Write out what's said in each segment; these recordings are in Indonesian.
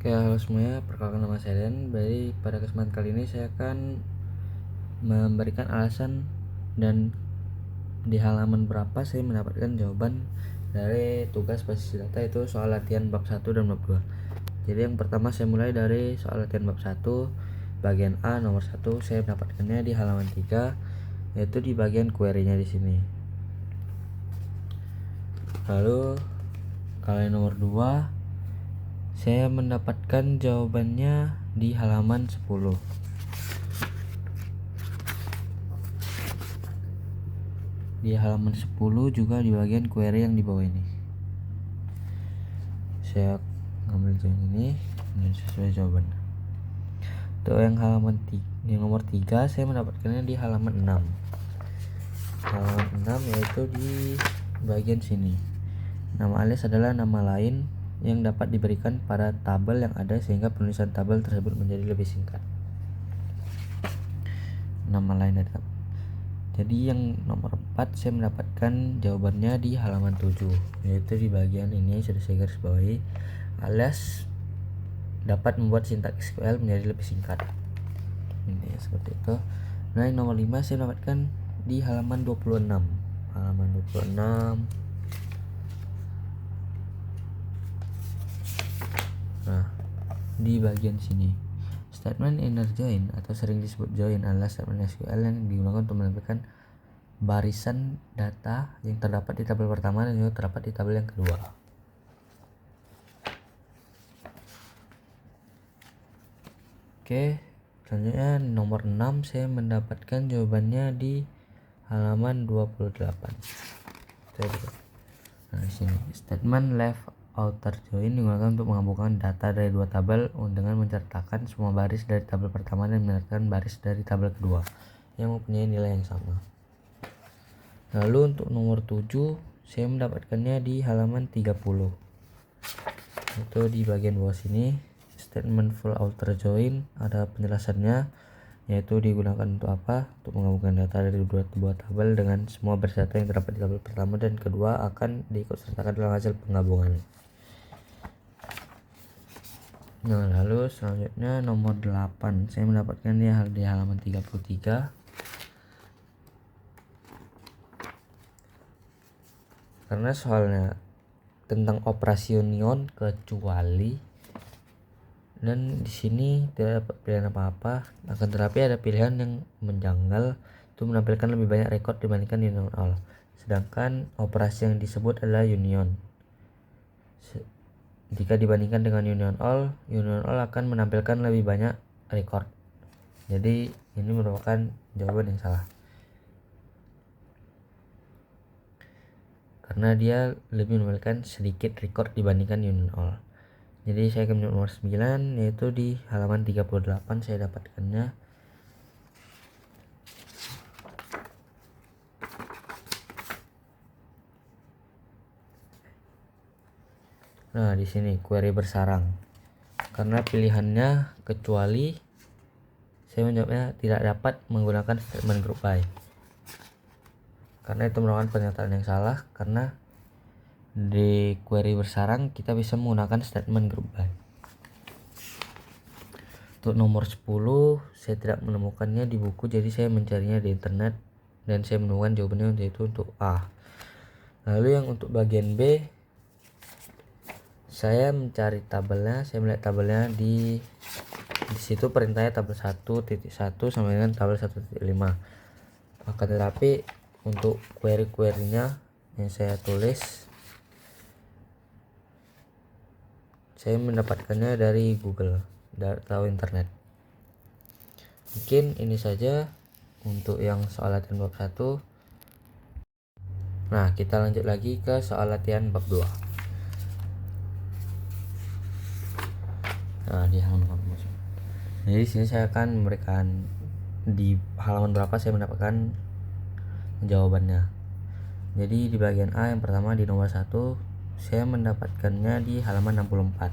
Oke, halo semuanya, perkenalkan nama saya Dan. Jadi pada kesempatan kali ini saya akan memberikan alasan dan di halaman berapa saya mendapatkan jawaban dari tugas basis data, itu soal latihan bab 1 dan bab 2. Jadi yang pertama saya mulai dari soal latihan bab 1 bagian A nomor 1, saya mendapatkannya di halaman 3, yaitu di bagian query-nya di sini. Lalu kalau yang nomor 2 saya mendapatkan jawabannya di halaman 10. Di halaman 10 juga di bagian query yang di bawah ini. Saya ngambil yang ini dan sesuai jawaban. Untuk yang halaman yang nomor 3 saya mendapatkannya di halaman 6. Halaman 6 yaitu di bagian sini. Nama alias adalah nama lain yang dapat diberikan pada tabel yang ada sehingga penulisan tabel tersebut menjadi lebih singkat. Nama lain ada. Jadi yang nomor 4 saya mendapatkan jawabannya di halaman 7, yaitu di bagian ini sudah saya garis bawahi, alias dapat membuat sintaks SQL menjadi lebih singkat. Ini seperti itu. Nah, yang nomor 5 saya mendapatkan di halaman 26. Halaman 26. Nah, di bagian sini. Statement inner join atau sering disebut join adalah statement SQL yang digunakan untuk menampilkan barisan data yang terdapat di tabel pertama dan juga terdapat di tabel yang kedua. Oke, selanjutnya nomor 6 saya mendapatkan jawabannya di halaman 28. Nah, di sini statement left outer join digunakan untuk menggabungkan data dari dua tabel dengan menceritakan semua baris dari tabel pertama dan menyertakan baris dari tabel kedua yang mempunyai nilai yang sama. Lalu untuk nomor 7 saya mendapatkannya di halaman 30. Itu di bagian bawah sini, statement full outer join ada penjelasannya, yaitu digunakan untuk apa? Untuk menggabungkan data dari dua tabel dengan semua baris data yang terdapat di tabel pertama dan kedua akan diikut sertakan dalam hasil penggabungan. Nah, lalu selanjutnya nomor 8 saya mendapatkan di halaman 33. Karena soalnya tentang operasi union kecuali, dan di sini tidak dapat pilihan apa-apa, akan tetapi ada pilihan yang menjanggal, itu menampilkan lebih banyak record dibandingkan union all, sedangkan operasi yang disebut adalah union. Jika dibandingkan dengan union all akan menampilkan lebih banyak record. Jadi ini merupakan jawaban yang salah, karena dia lebih menampilkan sedikit record dibandingkan union all. Jadi saya akan menjawab nomor 9, yaitu di halaman 38 saya dapatkannya. Nah, di sini query bersarang. Karena pilihannya kecuali, saya menjawabnya tidak dapat menggunakan statement group by. Karena itu merupakan pernyataan yang salah, karena di query bersarang kita bisa menggunakan statement group by. Untuk nomor 10 saya tidak menemukannya di buku, jadi saya mencarinya di internet dan saya menemukan jawabannya yaitu untuk A. Lalu yang untuk bagian B, saya mencari tabelnya, saya melihat tabelnya di situ perintahnya tabel 1.1 sampai dengan tabel 1.5. Akan tetapi untuk query-nya yang saya tulis, saya mendapatkannya dari Google atau internet. Mungkin ini saja untuk yang soal latihan bab 1. Nah, kita lanjut lagi ke soal latihan bab 2. Nah, di halaman 2. Jadi sini saya akan memberikan di halaman berapa saya mendapatkan jawabannya. Jadi di bagian A yang pertama di nomor 1 saya mendapatkannya di halaman 64.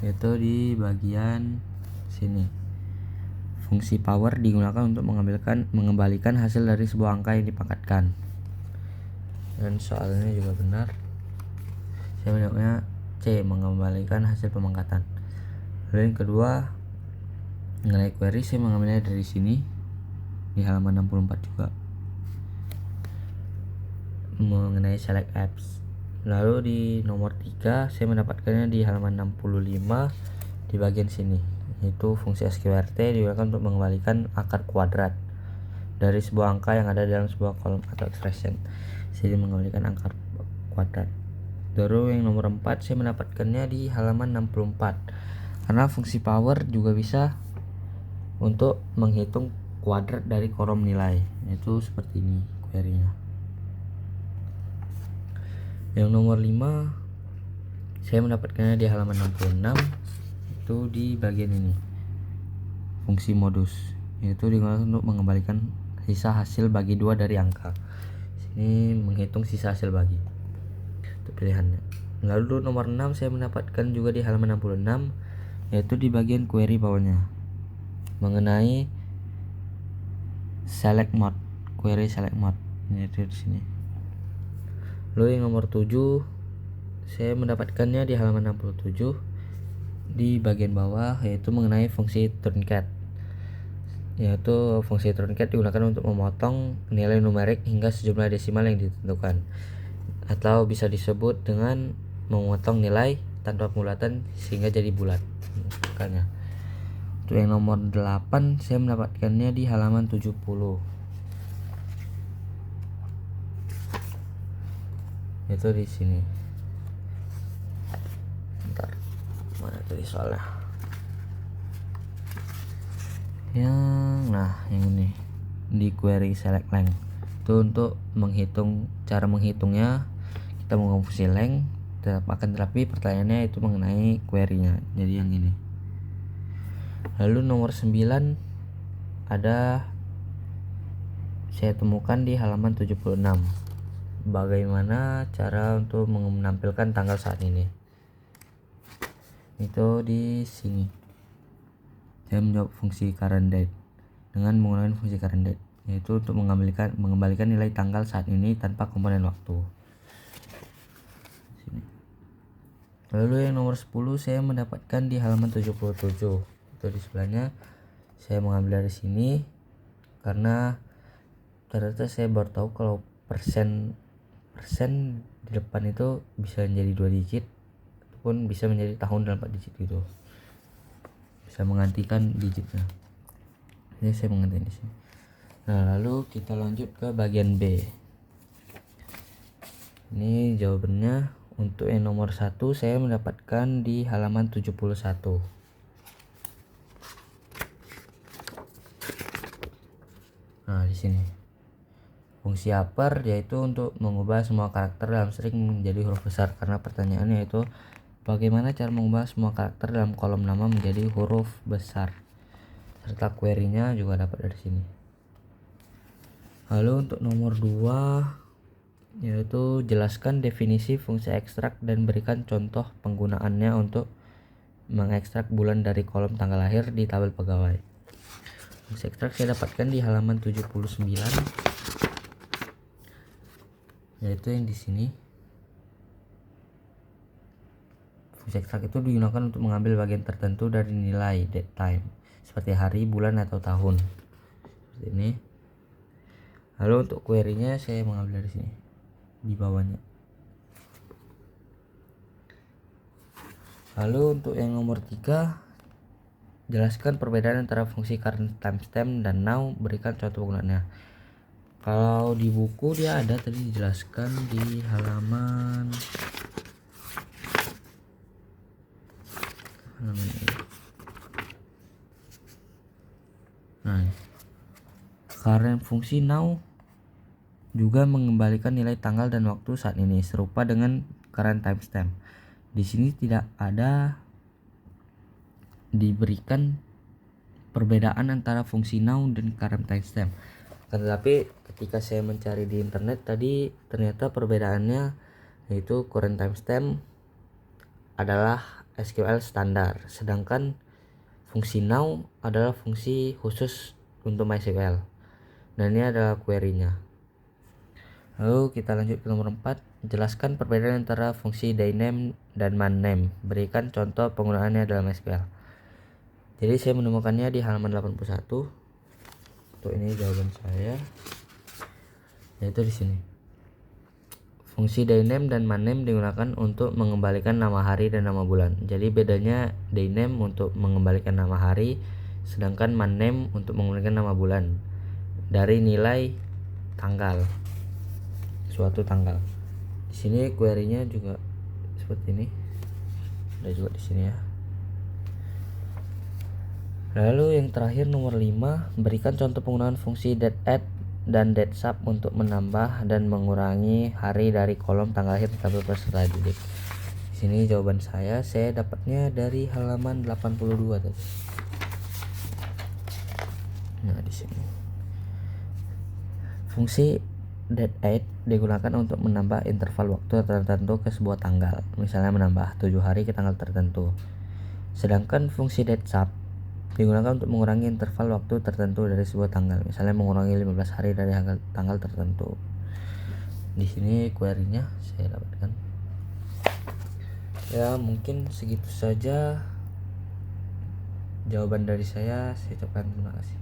Yaitu di bagian sini. Fungsi power digunakan untuk mengembalikan hasil dari sebuah angka yang dipangkatkan. dan soalnya juga benar. Saya menjawabnya C, mengembalikan hasil pemangkatan. Lalu yang kedua, mengenai query, saya mengambilnya dari sini di halaman 64 juga, mengenai select apps. Lalu di nomor 3 saya mendapatkannya di halaman 65 di bagian sini, yaitu fungsi sqrt digunakan untuk mengembalikan akar kuadrat dari sebuah angka yang ada dalam sebuah kolom atau expression. Jadi mengembalikan akar kuadrat. Lalu yang nomor 4 saya mendapatkannya di halaman 64, karena fungsi power juga bisa untuk menghitung kuadrat dari kolom nilai, yaitu seperti ini query-nya. Yang nomor 5 saya mendapatkannya di halaman 66, itu di bagian ini, fungsi modus, yaitu digunakan untuk mengembalikan sisa hasil bagi 2 dari angka. Ini menghitung sisa hasil bagi, itu pilihannya. Lalu nomor 6 saya mendapatkan juga di halaman 66, yaitu di bagian query bawahnya, mengenai select mode, query select mode, yaitu di sini. Lalu yang nomor 7 saya mendapatkannya di halaman 67 di bagian bawah, yaitu mengenai fungsi truncat, yaitu fungsi truncat digunakan untuk memotong nilai numerik hingga sejumlah desimal yang ditentukan, atau bisa disebut dengan memotong nilai tanpa pembulatan sehingga jadi bulat. Makanya untuk yang nomor 8 saya mendapatkannya di halaman 70, itu di sini. Bentar, mana tadi soalnya? Yang ini di query select length, itu untuk menghitung, cara menghitungnya kita menggunakan fungsi length, tetapi pertanyaannya itu mengenai query-nya, jadi yang ini. Lalu nomor 9 ada saya temukan di halaman 76, bagaimana cara untuk menampilkan tanggal saat ini. Itu di sini saya menjawab fungsi current date dengan menggunakan fungsi current date, yaitu untuk mengembalikan nilai tanggal saat ini tanpa komponen waktu. Sini. Lalu yang nomor 10 saya mendapatkan di halaman 77, itu di sebelahnya. Saya mengambil dari sini karena ternyata saya baru tahu kalau persen di depan itu bisa menjadi 2 digit ataupun bisa menjadi tahun dalam 4 digit gitu, bisa menggantikan digitnya. Ini saya mengerti di sini. Nah, lalu kita lanjut ke bagian B. Ini jawabannya untuk yang nomor 1 saya mendapatkan di halaman 71. Nah, di sini. Fungsi upper yaitu untuk mengubah semua karakter dalam string menjadi huruf besar, karena pertanyaannya yaitu bagaimana cara mengubah semua karakter dalam kolom nama menjadi huruf besar, serta query-nya juga dapat dari sini. Lalu untuk nomor 2 yaitu jelaskan definisi fungsi ekstrak dan berikan contoh penggunaannya untuk mengekstrak bulan dari kolom tanggal lahir di tabel pegawai. Fungsi ekstrak saya dapatkan di halaman 79, yaitu yang di sini. Fungsi ekstrak itu digunakan untuk mengambil bagian tertentu dari nilai date time, seperti hari, bulan, atau tahun, seperti ini. Lalu untuk query-nya saya mengambil dari sini di bawahnya. Lalu untuk yang nomor 3, jelaskan perbedaan antara fungsi current timestamp dan now, berikan contoh penggunaannya. Kalau di buku dia ada tadi dijelaskan di halaman ini. Nah, current fungsi now juga mengembalikan nilai tanggal dan waktu saat ini, serupa dengan current timestamp. Di sini tidak ada diberikan perbedaan antara fungsi now dan current timestamp. Tetapi ketika saya mencari di internet tadi, ternyata perbedaannya yaitu current timestamp adalah SQL standar, sedangkan fungsi now adalah fungsi khusus untuk MySQL. Dan ini adalah query-nya. Lalu kita lanjut ke nomor 4. Jelaskan perbedaan antara fungsi dyname dan manname. Berikan contoh penggunaannya dalam SQL. Jadi saya menemukannya di halaman 81. Untuk ini jawaban saya, yaitu di sini. Fungsi dyname dan manname digunakan untuk mengembalikan nama hari dan nama bulan. Jadi bedanya dyname untuk mengembalikan nama hari, sedangkan manname untuk mengembalikan nama bulan dari nilai tanggal, suatu tanggal. Di sini query-nya juga seperti ini. Ada juga di sini ya. Lalu yang terakhir nomor 5, berikan contoh penggunaan fungsi date_add dan date_sub untuk menambah dan mengurangi hari dari kolom tanggal lahir tabel peserta didik. Di sini jawaban saya dapatnya dari halaman 82 tadi. Nah, di sini. Fungsi date_add digunakan untuk menambah interval waktu tertentu ke sebuah tanggal. Misalnya menambah 7 hari ke tanggal tertentu. Sedangkan fungsi date_sub digunakan untuk mengurangi interval waktu tertentu dari sebuah tanggal, misalnya mengurangi 15 hari dari tanggal tertentu. Di sini query-nya saya dapatkan. Ya, mungkin segitu saja jawaban dari saya. Saya ucapkan terima kasih.